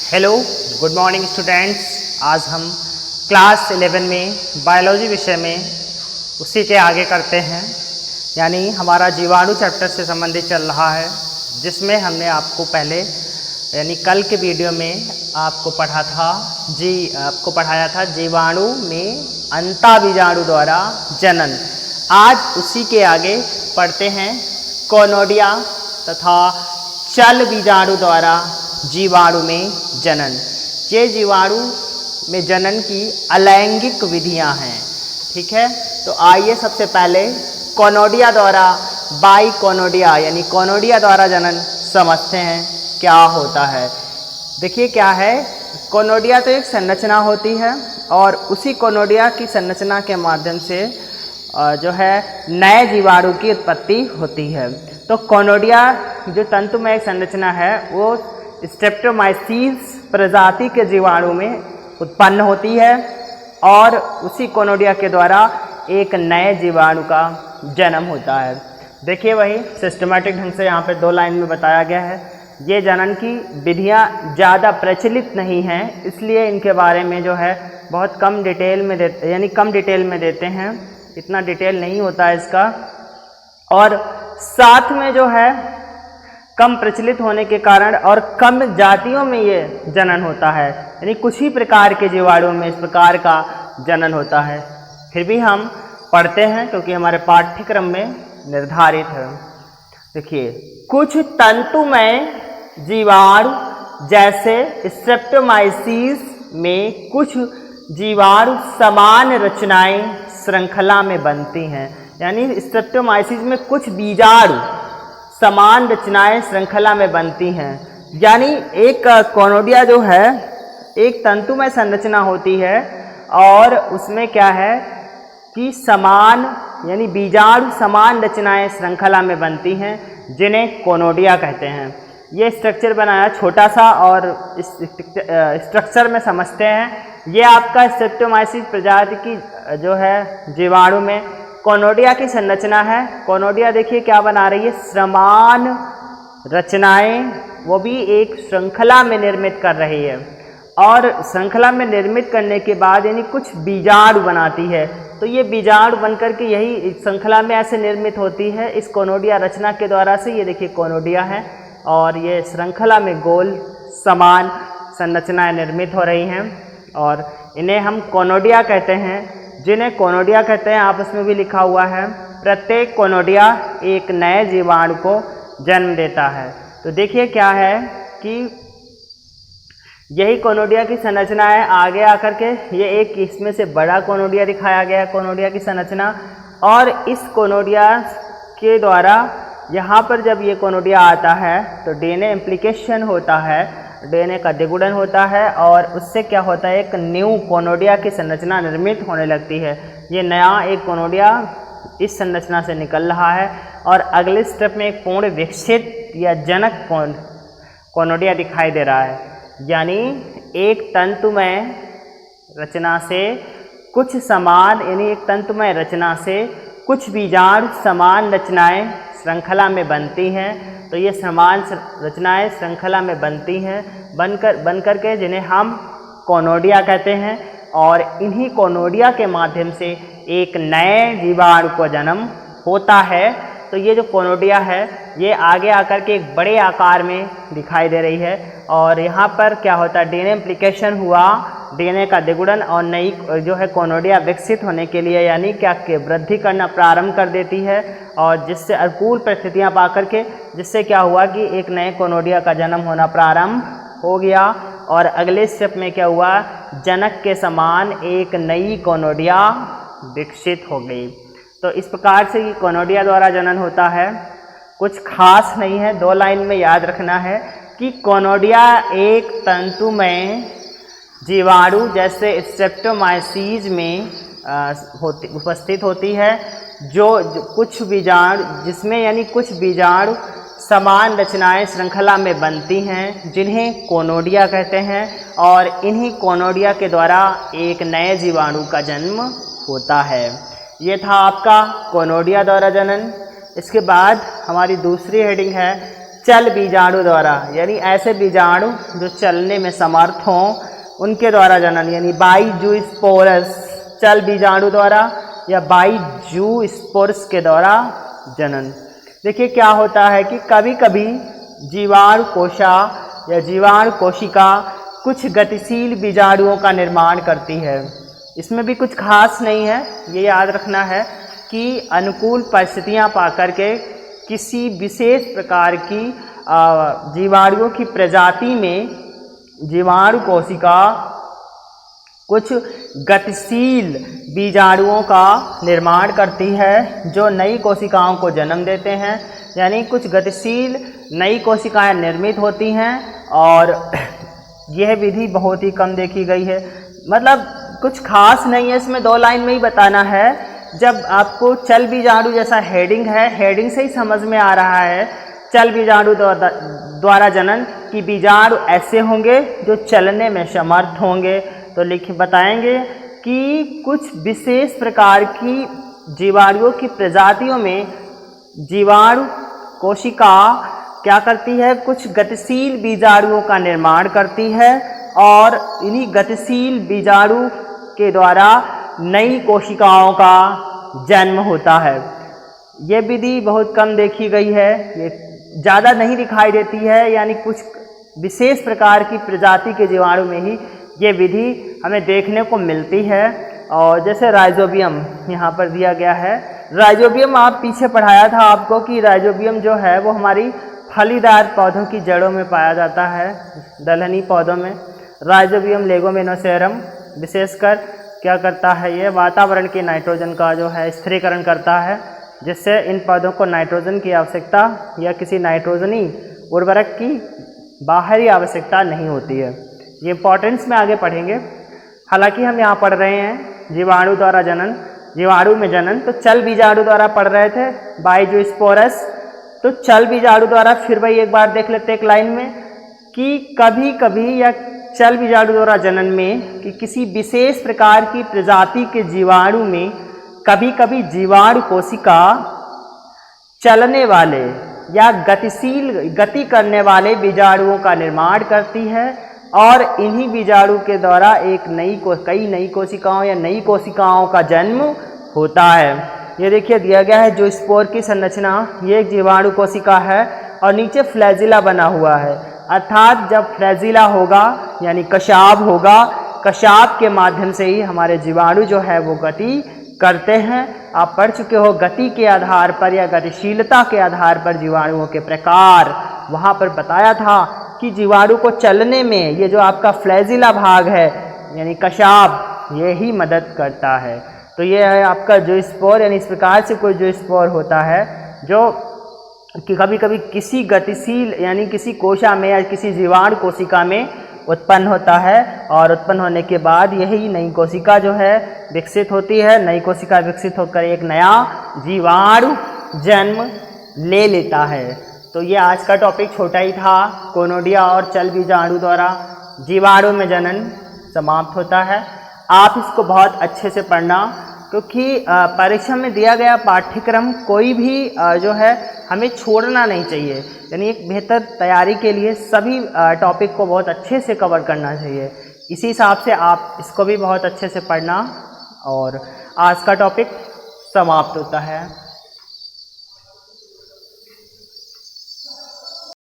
Hello, good morning students. आज हम class 11 में बायोलॉजी विषय में उसी के आगे करते हैं, यानी हमारा जीवाणु चैप्टर से संबंधित चल रहा है, जिसमें हमने आपको पहले यानी कल के वीडियो में आपको पढ़ाया था जीवाणु में अंतःबीजाणु द्वारा जनन। आज उसी के आगे पढ़ते हैं कोनोडिया तथा चल बीजाणु द्वारा जीवाणु में जनन। ये जीवाणु में जनन की अलैंगिक विधियां हैं, ठीक है। तो आइए सबसे पहले कोनोडिया द्वारा बाइकोनोडिया यानी कोनोडिया द्वारा जनन समझते हैं क्या होता है। देखिए क्या है, कोनोडिया तो एक संरचना होती है और उसी कोनोडिया की संरचना के माध्यम से जो है नए जीवाणु की उत्पत्ति होती है। तो कोनोडिया जो तंतुमय संरचना है वो स्ट्रेप्टोमाइसीस प्रजाति के जीवाणु में उत्पन्न होती है और उसी कोनोडिया के द्वारा एक नए जीवाणु का जन्म होता है। देखिए वही सिस्टमैटिक ढंग से यहाँ पे 2 लाइन में बताया गया है। ये जनन की विधियाँ ज़्यादा प्रचलित नहीं हैं, इसलिए इनके बारे में जो है बहुत कम डिटेल में देते हैं, इतना डिटेल नहीं होता है इसका। और साथ में जो है कम प्रचलित होने के कारण और कम जातियों में ये जनन होता है, यानी कुछ ही प्रकार के जीवाणुओं में इस प्रकार का जनन होता है। फिर भी हम पढ़ते हैं क्योंकि हमारे पाठ्यक्रम में निर्धारित है। देखिए, कुछ तंतुमय जीवाणु जैसे स्ट्रेप्टोमाइसीस में कुछ जीवाणु समान रचनाएं श्रृंखला में बनती हैं, यानी स्ट्रेप्टोमाइसीस में कुछ बीजाणु समान रचनाएं श्रृंखला में बनती हैं। यानी एक कोनोडिया जो है एक तंतुमय संरचना होती है और उसमें क्या है कि समान यानी बीजाणु समान रचनाएं श्रृंखला में बनती हैं, जिन्हें कोनोडिया कहते हैं। ये स्ट्रक्चर बनाया छोटा सा और इस स्ट्रक्चर में समझते हैं। ये आपका स्ट्रेप्टोमाइसीस प्रजाति की जो है जीवाणु में कोनोडिया की संरचना है। कोनोडिया देखिए क्या बना रही है, समान रचनाएं, वो भी एक श्रृंखला में निर्मित कर रही है और श्रृंखला में निर्मित करने के बाद यानी कुछ बीजाणु बनाती है। तो ये बीजाणु बनकर के यही श्रृंखला में ऐसे निर्मित होती है इस कोनोडिया रचना के द्वारा से। ये देखिए कोनोडिया है और ये श्रृंखला में गोल समान संरचनाएं निर्मित हो रही हैं और इन्हें हम कोनोडिया कहते हैं, जिन्हें कोनोडिया कहते हैं। आपस में भी लिखा हुआ है, प्रत्येक कोनोडिया एक नए जीवाणु को जन्म देता है। तो देखिए क्या है कि यही कोनोडिया की संरचना है। आगे आकर के ये एक इसमें से बड़ा कोनोडिया दिखाया गया है, कोनोडिया की संरचना। और इस कोनोडिया के द्वारा यहाँ पर जब ये कोनोडिया आता है तो डीएनए इम्प्लीकेशन होता है, डीएनए का द्विगुणन होता है और उससे क्या होता है, एक न्यू कोनोडिया की संरचना निर्मित होने लगती है। ये नया एक कोनोडिया इस संरचना से निकल रहा है और अगले स्टेप में एक पूर्ण विकसित या जनक कोनोडिया दिखाई दे रहा है। यानी एक तंतुमय रचना से कुछ समान यानी एक तंतुमय रचना से कुछ बीजाणु समान रचनाएं श्रृंखला में बनती हैं। तो ये समान रचनाएं श्रृंखला में बनती हैं बनकर के जिन्हें हम कोनोडिया कहते हैं और इन्हीं कोनोडिया के माध्यम से एक नए जीवाणु को जन्म होता है। तो ये जो कोनोडिया है ये आगे आकर के एक बड़े आकार में दिखाई दे रही है और यहाँ पर क्या होता है, डीएनए इम्प्लीकेशन हुआ, डीएनए का द्विगुणन और नई जो है कोनोडिया विकसित होने के लिए यानी क्या वृद्धि करना प्रारंभ कर देती है और जिससे अनुकूल परिस्थितियाँ पा करके जिससे क्या हुआ कि एक नए कोनोडिया का जन्म होना प्रारंभ हो गया और अगले स्टेप में क्या हुआ, जनक के समान एक नई कोनोडिया विकसित हो गई। तो इस प्रकार से कोनोडिया द्वारा जनन होता है। कुछ खास नहीं है, 2 लाइन में याद रखना है कि कोनोडिया एक तंतुमय जीवाणु जैसे स्ट्रेप्टोमाइसीस में उपस्थित होती है, जो कुछ बीजाणु जिसमें यानी कुछ बीजाणु समान रचनाएं श्रृंखला में बनती हैं, जिन्हें कोनोडिया कहते हैं और इन्हीं कोनोडिया के द्वारा एक नए जीवाणु का जन्म होता है। ये था आपका कोनोडिया द्वारा जनन। इसके बाद हमारी दूसरी हेडिंग है चल बीजाणु द्वारा, यानी ऐसे बीजाणु जो चलने में समर्थ हों उनके द्वारा जनन, यानी बाई जूस्पोरस चल बीजाणु द्वारा या बाई जूस्पोरस के द्वारा जनन। देखिए क्या होता है कि कभी कभी जीवाणु कोशा या जीवाणु कोशिका कुछ गतिशील बीजाणुओं का निर्माण करती है। इसमें भी कुछ खास नहीं है, ये याद रखना है कि अनुकूल परिस्थितियां पाकर के किसी विशेष प्रकार की जीवाणुओं की प्रजाति में जीवाणु कोशिका कुछ गतिशील बीजाणुओं का निर्माण करती है जो नई कोशिकाओं को जन्म देते हैं, यानी कुछ गतिशील नई कोशिकाएं निर्मित होती हैं। और यह विधि बहुत ही कम देखी गई है, मतलब कुछ खास नहीं है, इसमें 2 लाइन में ही बताना है। जब आपको चल बीजाणु जैसा हेडिंग है, हेडिंग से ही समझ में आ रहा है चल बीजाणु द्वारा जनन कि बीजाणु ऐसे होंगे जो चलने में समर्थ होंगे, तो लिख बताएंगे कि कुछ विशेष प्रकार की जीवाणुओं की प्रजातियों में जीवाणु कोशिका क्या करती है, कुछ गतिशील बीजाणुओं का निर्माण करती है और इन्हीं गतिशील बीजाणु के द्वारा नई कोशिकाओं का जन्म होता है। ये विधि बहुत कम देखी गई है, ये ज़्यादा नहीं दिखाई देती है, यानी कुछ विशेष प्रकार की प्रजाति के जीवाणु में ही ये विधि हमें देखने को मिलती है। और जैसे राइजोबियम यहाँ पर दिया गया है, राइजोबियम आप पीछे पढ़ाया था आपको कि राइजोबियम जो है वो हमारी फलीदार पौधों की जड़ों में पाया जाता है, दलहनी पौधों में। राइजोबियम लेगुमिनोसेरम विशेषकर क्या करता है, ये वातावरण के नाइट्रोजन का जो है स्थिरीकरण करता है, जिससे इन पौधों को नाइट्रोजन की आवश्यकता या किसी नाइट्रोजनी उर्वरक की बाहरी आवश्यकता नहीं होती है। ये इंपॉर्टेंस में आगे पढ़ेंगे। हालांकि हम यहाँ पढ़ रहे हैं जीवाणु द्वारा जनन, जीवाणु में जनन, तो चल बीजाणु द्वारा पढ़ रहे थे बाई जूस्पोरस, तो चल बीजाणु द्वारा फिर वही एक बार देख लेते एक लाइन में कि कभी कभी या चल बीजाणु द्वारा जनन में कि किसी विशेष प्रकार की प्रजाति के जीवाणु में कभी कभी जीवाणु कोशिका चलने वाले या गति करने वाले बीजाणुओं का निर्माण करती है और इन्हीं बीजाणु के द्वारा कई नई कोशिकाओं या नई कोशिकाओं का जन्म होता है। ये देखिए दिया गया है जो स्पोर की संरचना, ये एक जीवाणु कोशिका है और नीचे फ्लैजिला बना हुआ है, अर्थात जब फ्लैजिला होगा यानी कशाब होगा, कशाब के माध्यम से ही हमारे जीवाणु जो है वो गति करते हैं। आप पढ़ चुके हो गति के आधार पर या गतिशीलता के आधार पर जीवाणुओं के प्रकार, वहाँ पर बताया था कि जीवाणु को चलने में ये जो आपका फ्लैजिला भाग है यानी कशाब, ये ही मदद करता है। तो ये है आपका जो स्पोर, यानी इस प्रकार से कोई जो स्पोर होता है जो कि कभी कभी किसी गतिशील यानी किसी कोशा में या किसी जीवाणु कोशिका में उत्पन्न होता है और उत्पन्न होने के बाद यही नई कोशिका जो है विकसित होती है। नई कोशिका विकसित होकर एक नया जीवाणु जन्म ले लेता है। तो ये आज का टॉपिक छोटा ही था, कोनोडिया और चल बीजाणु द्वारा जीवाणु में जनन समाप्त होता है। आप इसको बहुत अच्छे से पढ़ना, क्योंकि परीक्षा में दिया गया पाठ्यक्रम कोई भी जो है हमें छोड़ना नहीं चाहिए, यानी एक बेहतर तैयारी के लिए सभी टॉपिक को बहुत अच्छे से कवर करना चाहिए। इसी हिसाब से आप इसको भी बहुत अच्छे से पढ़ना और आज का टॉपिक समाप्त होता है।